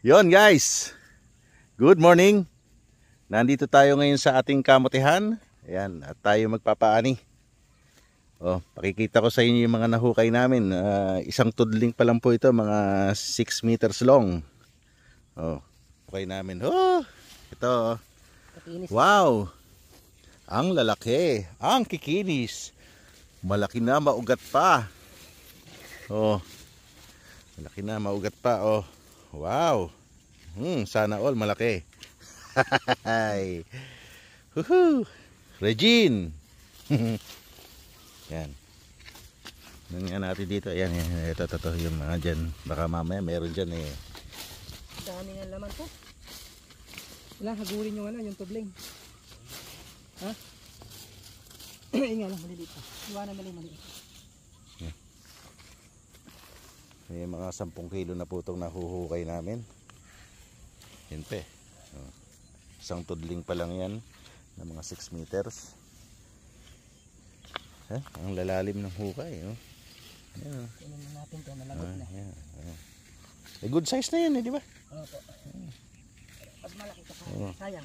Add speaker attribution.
Speaker 1: Yon guys, good morning. Nandito tayo ngayon sa ating kamotehan. Ayan, at tayo magpapaani. Pakikita ko sa inyo yung mga nahukay namin. Isang tudling pa lang po ito, mga 6 meters long. Hukay namin. Ito. Wow! Ang lalaki, ang kikinis. Malaki na, maugat pa. Malaki na, maugat pa. Wow! Sana all malaki. Regine. Yan. Ano nga natin dito? Ayan, ito yung mga dyan. Baka mamaya meron dyan eh.
Speaker 2: Dami ng laman po. Wala, hagulin yung yung tubling. Ha? Inga lang, maliliit pa. Iwanan maliit.
Speaker 1: May mga 10 kilo na po itong nahuhukay namin. Yan pa eh. Isang tudling pa lang yan na mga 6 meters. Ang lalalim ng hukay.
Speaker 2: Tingnan natin ito, malagot na.
Speaker 1: Good size na yan eh, di ba?
Speaker 2: Opo. Pag malaki ka pa, sayang.